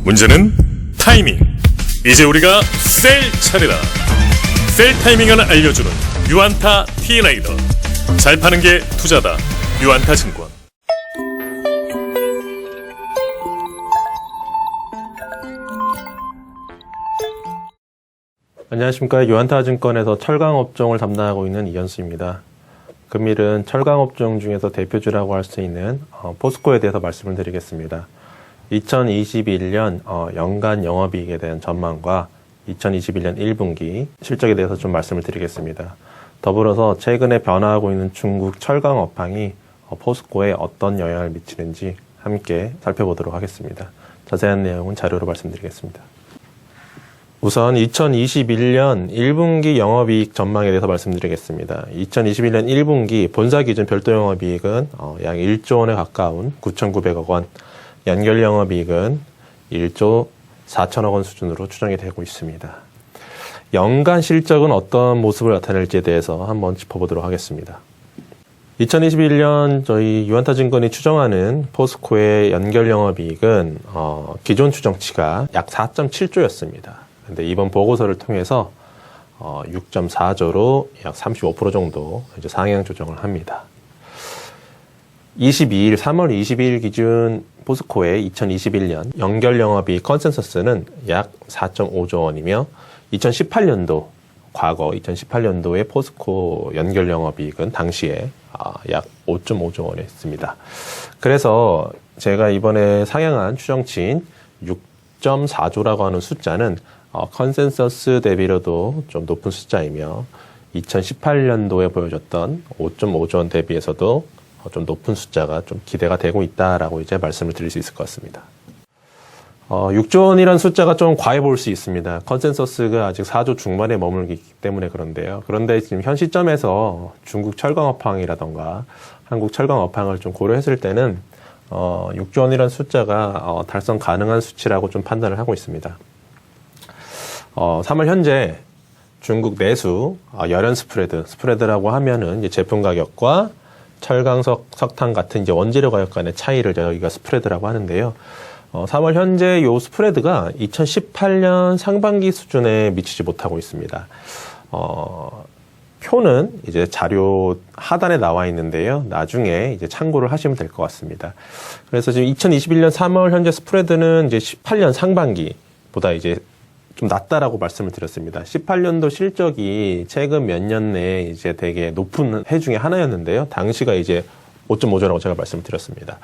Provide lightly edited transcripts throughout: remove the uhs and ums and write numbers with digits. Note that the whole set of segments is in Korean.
문제는 타이밍. 이제 우리가 셀 차례다. 셀 타이밍을 알려주는 유안타 T레이더. 잘 파는 게 투자다. 유안타 증권. 안녕하십니까. 유안타증권에서 철강업종을 담당하고 있는 이현수입니다. 금일은 철강업종 중에서 대표주라고 할 수 있는 포스코에 대해서 말씀을 드리겠습니다. 2021년 연간 영업이익에 대한 전망과 2021년 1분기 실적에 대해서 좀 말씀을 드리겠습니다. 더불어서 최근에 변화하고 있는 중국 철강 업황이 포스코에 어떤 영향을 미치는지 함께 살펴보도록 하겠습니다. 자세한 내용은 자료로 말씀드리겠습니다. 우선 2021년 1분기 영업이익 전망에 대해서 말씀드리겠습니다. 2021년 1분기 본사 기준 별도 영업이익은 약 1조 원에 가까운 9,900억 원, 연결 영업이익은 1조 4천억 원 수준으로 추정이 되고 있습니다. 연간 실적은 어떤 모습을 나타낼지에 대해서 한번 짚어보도록 하겠습니다. 2021년 저희 유안타증권이 추정하는 포스코의 연결 영업이익은 기존 추정치가 약 4.7조였습니다. 근데 이번 보고서를 통해서 6.4조로 약 35% 정도 이제 상향 조정을 합니다. 3월 22일 기준 포스코의 2021년 연결 영업이익 컨센서스는 약 4.5조 원이며 2018년도 과거 2018년도의 포스코 연결 영업이익은 당시에 약 5.5조 원이었습니다. 그래서 제가 이번에 상향한 추정치인 6.4조라고 하는 숫자는 컨센서스 대비로도 좀 높은 숫자이며 2018년도에 보여줬던 5.5조 원 대비해서도 좀 높은 숫자가 좀 기대가 되고 있다라고 이제 말씀을 드릴 수 있을 것 같습니다. 6조 원이라는 숫자가 좀 과해 보일 수 있습니다. 컨센서스가 아직 4조 중반에 머물기 때문에 그런데요. 그런데 지금 현 시점에서 중국 철강 업황이라던가 한국 철강 업황을 좀 고려했을 때는 6조 원이라는 숫자가 달성 가능한 수치라고 좀 판단을 하고 있습니다. 3월 현재 중국 내수 열연 스프레드라고 하면은 이제 제품 가격과 철강석, 석탄 같은 이제 원재료 가격 간의 차이를 저희가 스프레드라고 하는데요. 3월 현재 요 스프레드가 2018년 상반기 수준에 미치지 못하고 있습니다. 표는 이제 자료 하단에 나와 있는데요. 나중에 이제 참고를 하시면 될 것 같습니다. 그래서 지금 2021년 3월 현재 스프레드는 이제 18년 상반기보다 이제 좀 낮다라고 말씀을 드렸습니다. 18년도 실적이 최근 몇 년 내에 이제 되게 높은 해 중에 하나였는데요. 당시가 이제 5.5조라고 제가 말씀을 드렸습니다.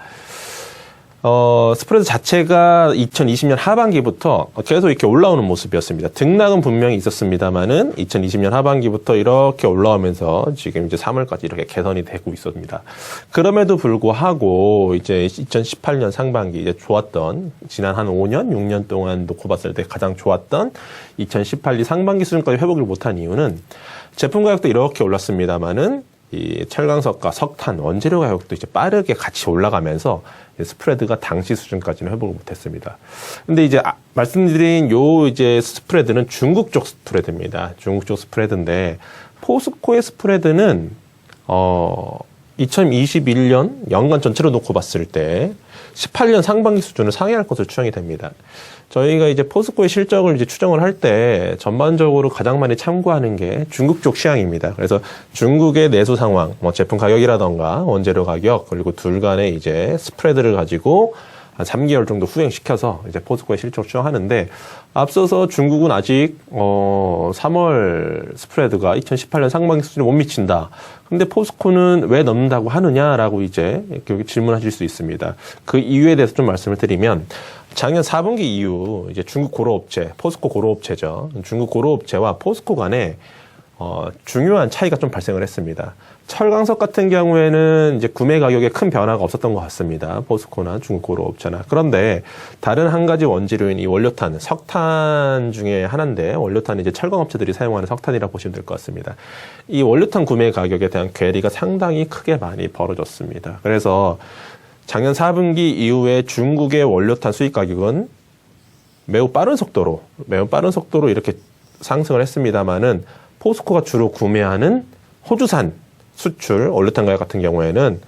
스프레드 자체가 2020년 하반기부터 계속 이렇게 올라오는 모습이었습니다. 등락은 분명히 있었습니다만은 2020년 하반기부터 이렇게 올라오면서 지금 이제 3월까지 이렇게 개선이 되고 있었습니다. 그럼에도 불구하고 이제 2018년 상반기 이제 좋았던 지난 한 5년, 6년 동안 놓고 봤을 때 가장 좋았던 2018년 상반기 수준까지 회복을 못한 이유는 제품 가격도 이렇게 올랐습니다만은 이 철강석과 석탄, 원재료 가격도 이제 빠르게 같이 올라가면서 스프레드가 당시 수준까지는 회복을 못했습니다. 근데 이제 말씀드린 요 이제 스프레드는 중국 쪽 스프레드입니다. 중국 쪽 스프레드인데 포스코의 스프레드는 2021년 연간 전체로 놓고 봤을 때 18년 상반기 수준을 상회할 것으로 추정이 됩니다. 저희가 이제 포스코의 실적을 이제 추정을 할 때 전반적으로 가장 많이 참고하는 게 중국 쪽 시향입니다. 그래서 중국의 내수 상황, 제품 가격이라던가 원재료 가격, 그리고 둘 간의 이제 스프레드를 가지고 한 3개월 정도 후행시켜서 이제 포스코의 실적을 추정하는데 앞서서 중국은 아직 3월 스프레드가 2018년 상반기 수준에 못 미친다. 근데 포스코는 왜 넘는다고 하느냐라고 이제 이렇게 질문하실 수 있습니다. 그 이유에 대해서 좀 말씀을 드리면 작년 4분기 이후 이제 중국 고로업체, 포스코 고로업체죠. 중국 고로업체와 포스코 간에 중요한 차이가 좀 발생을 했습니다. 철강석 같은 경우에는 이제 구매 가격에 큰 변화가 없었던 것 같습니다. 포스코나 중국 고로업체나. 그런데 다른 한 가지 원재료인 이 원료탄, 석탄 중에 하나인데 원료탄은 이제 철강업체들이 사용하는 석탄이라고 보시면 될 것 같습니다. 이 원료탄 구매 가격에 대한 괴리가 상당히 크게 많이 벌어졌습니다. 그래서 작년 4분기 이후에 중국의 원료탄 수입 가격은 매우 빠른 속도로 이렇게 상승을 했습니다만은 포스코가 주로 구매하는 호주산 수출 원료탄 가격 같은 경우에는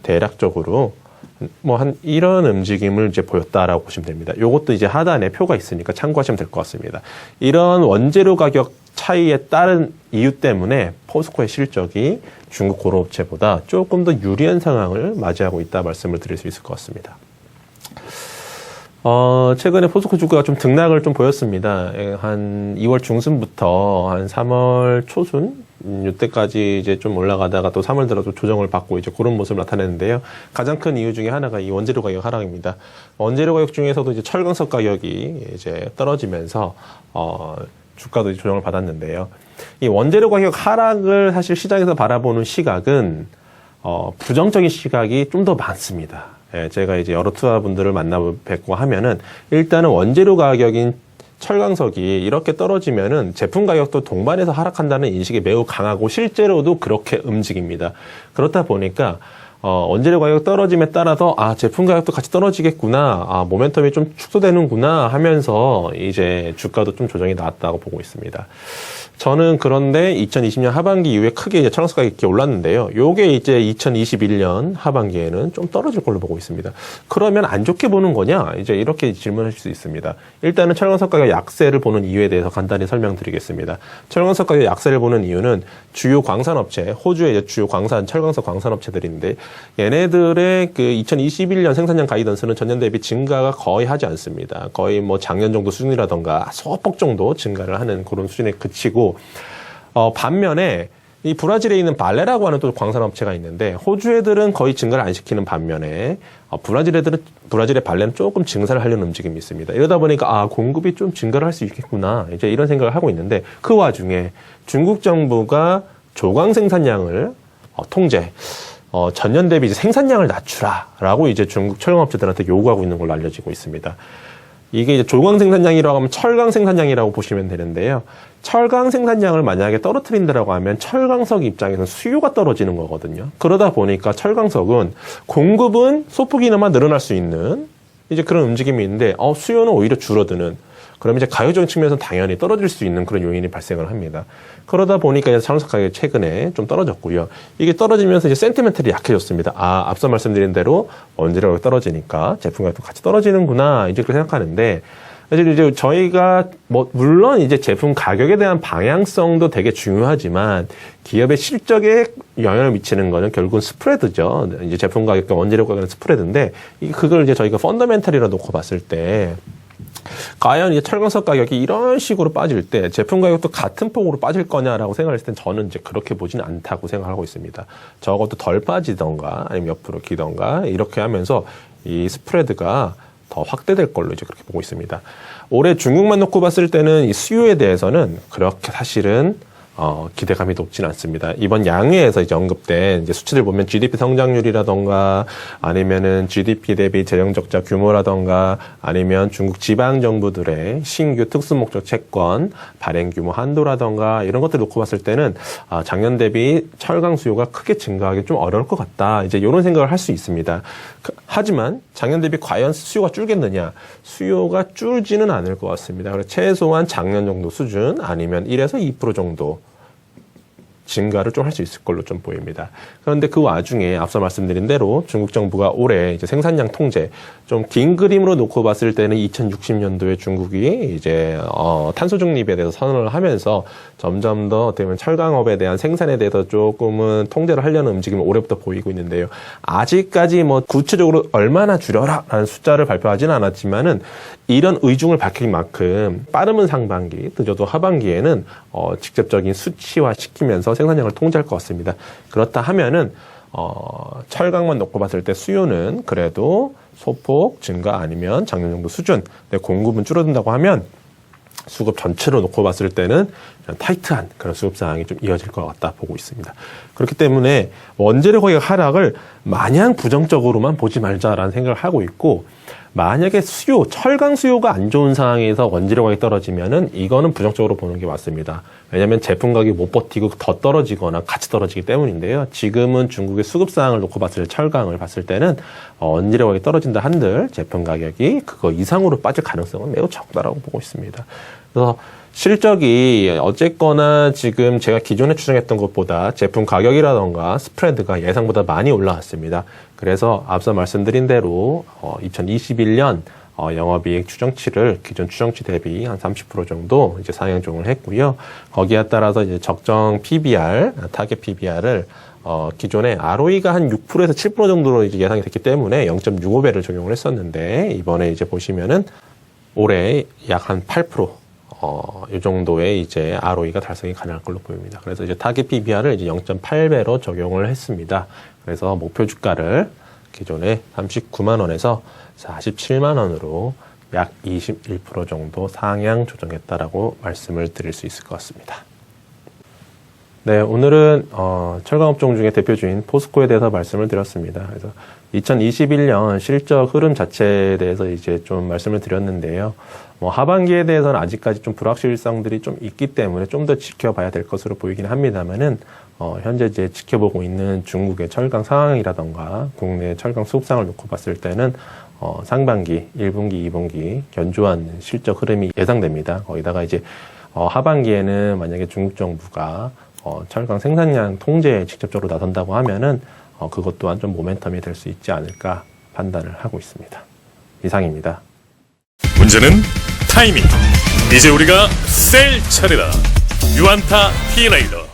대략적으로 뭐 한 이런 움직임을 이제 보였다라고 보시면 됩니다. 요것도 이제 하단에 표가 있으니까 참고하시면 될 것 같습니다. 이런 원재료 가격 차이에 따른 이유 때문에 포스코의 실적이 중국 고로업체보다 조금 더 유리한 상황을 맞이하고 있다 말씀을 드릴 수 있을 것 같습니다. 최근에 포스코 주가가 좀 등락을 좀 보였습니다. 한 2월 중순부터 한 3월 초순, 이때까지 이제 좀 올라가다가 또 3월 들어서 조정을 받고 이제 그런 모습을 나타내는데요. 가장 큰 이유 중에 하나가 이 원재료 가격 하락입니다. 원재료 가격 중에서도 이제 철강석 가격이 이제 떨어지면서, 주가도 이제 조정을 받았는데요. 이 원재료 가격 하락을 사실 시장에서 바라보는 시각은, 부정적인 시각이 좀 더 많습니다. 예, 제가 이제 여러 투자분들을 만나 뵙고 하면은 일단은 원재료 가격인 철강석이 이렇게 떨어지면은 제품 가격도 동반해서 하락한다는 인식이 매우 강하고 실제로도 그렇게 움직입니다. 그렇다 보니까 원재료 가격 떨어짐에 따라서 제품 가격도 같이 떨어지겠구나, 모멘텀이 좀 축소되는구나 하면서 이제 주가도 좀 조정이 나왔다고 보고 있습니다. 저는 그런데 2020년 하반기 이후에 크게 이제 철강석 가격이 올랐는데요. 요게 이제 2021년 하반기에는 좀 떨어질 걸로 보고 있습니다. 그러면 안 좋게 보는 거냐? 이제 이렇게 질문하실 수 있습니다. 일단은 철강석 가격 약세를 보는 이유에 대해서 간단히 설명드리겠습니다. 철강석 가격 약세를 보는 이유는 주요 광산업체, 호주의 이제 주요 철강석 광산업체들인데 얘네들의 그 2021년 생산량 가이던스는 전년 대비 증가가 거의 하지 않습니다. 거의 뭐 작년 정도 수준이라던가 소폭 정도 증가를 하는 그런 수준에 그치고, 반면에 이 브라질에 있는 발레라고 하는 또 광산업체가 있는데 호주 애들은 거의 증가를 안 시키는 반면에 브라질의 발레는 조금 증산을 하려는 움직임이 있습니다. 이러다 보니까 공급이 좀 증가를 할 수 있겠구나, 이제 이런 생각을 하고 있는데 그 와중에 중국 정부가 조광 생산량을 통제, 전년 대비 이제 생산량을 낮추라라고 이제 중국 철강업체들한테 요구하고 있는 걸로 알려지고 있습니다. 이게 이제 조광 생산량이라고 하면 철강 생산량이라고 보시면 되는데요. 철강 생산량을 만약에 떨어뜨린다라고 하면 철강석 입장에서는 수요가 떨어지는 거거든요. 그러다 보니까 철강석은 공급은 소폭이나마 늘어날 수 있는 이제 그런 움직임이 있는데 수요는 오히려 줄어드는, 그럼 이제 가격적인 측면에서 당연히 떨어질 수 있는 그런 요인이 발생을 합니다. 그러다 보니까 이제 철강석 가격이 최근에 좀 떨어졌고요. 이게 떨어지면서 이제 센티멘털이 약해졌습니다. 앞서 말씀드린 대로 원재료 가격 떨어지니까 제품 가격도 같이 떨어지는구나, 이제 그렇게 생각하는데, 이제 저희가 물론 이제 제품 가격에 대한 방향성도 되게 중요하지만 기업의 실적에 영향을 미치는 거는 결국은 스프레드죠. 이제 제품 가격과 원재료 가격의 스프레드인데 그걸 이제 저희가 펀더멘털이라 놓고 봤을 때 과연 이제 철강석 가격이 이런 식으로 빠질 때 제품 가격도 같은 폭으로 빠질 거냐라고 생각했을 땐 저는 이제 그렇게 보지는 않다고 생각하고 있습니다. 적어도 덜 빠지던가 아니면 옆으로 기던가 이렇게 하면서 이 스프레드가 더 확대될 걸로 이제 그렇게 보고 있습니다. 올해 중국만 놓고 봤을 때는 이 수요에 대해서는 그렇게 사실은 기대감이 높진 않습니다. 이번 양회에서 이제 언급된 이제 수치들 보면 GDP 성장률이라던가 아니면은 GDP 대비 재정 적자 규모라던가 아니면 중국 지방 정부들의 신규 특수 목적 채권 발행 규모 한도라던가 이런 것들 놓고 봤을 때는 작년 대비 철강 수요가 크게 증가하기 좀 어려울 것 같다, 이제 이런 생각을 할 수 있습니다. 하지만 작년 대비 과연 수요가 줄겠느냐? 수요가 줄지는 않을 것 같습니다. 그래서 최소한 작년 정도 수준 아니면 1에서 2% 정도 증가를 좀 할 수 있을 걸로 좀 보입니다. 그런데 그 와중에 앞서 말씀드린 대로 중국 정부가 올해 이제 생산량 통제, 좀 긴 그림으로 놓고 봤을 때는 2060년도에 중국이 이제 탄소 중립에 대해서 선언을 하면서 점점 더 어떻게 보면 철강업에 대한 생산에 대해서 조금은 통제를 하려는 움직임을 올해부터 보이고 있는데요. 아직까지 구체적으로 얼마나 줄여라라는 숫자를 발표하지는 않았지만은 이런 의중을 밝힐 만큼 빠르면 상반기, 늦어도 하반기에는 직접적인 수치화 시키면서 생산량을 통제할 것 같습니다. 그렇다 하면은 철강만 놓고 봤을 때 수요는 그래도 소폭 증가 아니면 작년 정도 수준, 공급은 줄어든다고 하면 수급 전체로 놓고 봤을 때는 타이트한 그런 수급 상황이 좀 이어질 것 같다 보고 있습니다. 그렇기 때문에 원재료 가격 하락을 마냥 부정적으로만 보지 말자라는 생각을 하고 있고, 만약에 철강 수요가 안 좋은 상황에서 원재료 가격이 떨어지면은 이거는 부정적으로 보는 게 맞습니다. 왜냐하면 제품 가격이 못 버티고 더 떨어지거나 같이 떨어지기 때문인데요. 지금은 중국의 수급 상황을 놓고 봤을 때 철강을 봤을 때는 원재료 가격이 떨어진다 한들 제품 가격이 그거 이상으로 빠질 가능성은 매우 적다라고 보고 있습니다. 그래서 실적이 어쨌거나 지금 제가 기존에 추정했던 것보다 제품 가격이라던가 스프레드가 예상보다 많이 올라왔습니다. 그래서 앞서 말씀드린 대로 2021년 영업이익 추정치를 기존 추정치 대비 한 30% 정도 이제 상향 조정을 했고요. 거기에 따라서 이제 적정 PBR, 타겟 PBR을 기존에 ROE가 한 6%에서 7% 정도로 이제 예상이 됐기 때문에 0.65배를 적용을 했었는데 이번에 이제 보시면은 올해 약 한 8%, 이 정도의 이제 ROE가 달성이 가능할 걸로 보입니다. 그래서 이제 타겟 PBR을 이제 0.8배로 적용을 했습니다. 그래서 목표 주가를 기존에 39만 원에서 47만 원으로 약 21% 정도 상향 조정했다라고 말씀을 드릴 수 있을 것 같습니다. 네, 오늘은 철강업종 중에 대표주인 포스코에 대해서 말씀을 드렸습니다. 그래서 2021년 실적 흐름 자체에 대해서 이제 좀 말씀을 드렸는데요. 하반기에 대해서는 아직까지 좀 불확실성들이 좀 있기 때문에 좀 더 지켜봐야 될 것으로 보이긴 합니다만은 현재 이제 지켜보고 있는 중국의 철강 상황이라던가 국내 철강 수급상을 놓고 봤을 때는 상반기, 1분기, 2분기 견조한 실적 흐름이 예상됩니다. 거기다가 이제 하반기에는 만약에 중국 정부가 철강 생산량 통제에 직접적으로 나선다고 하면은 그것 또한 좀 모멘텀이 될 수 있지 않을까 판단을 하고 있습니다. 이상입니다. 문제는 타이밍. 이제 우리가 셀 차례다. 유안타 T레이더.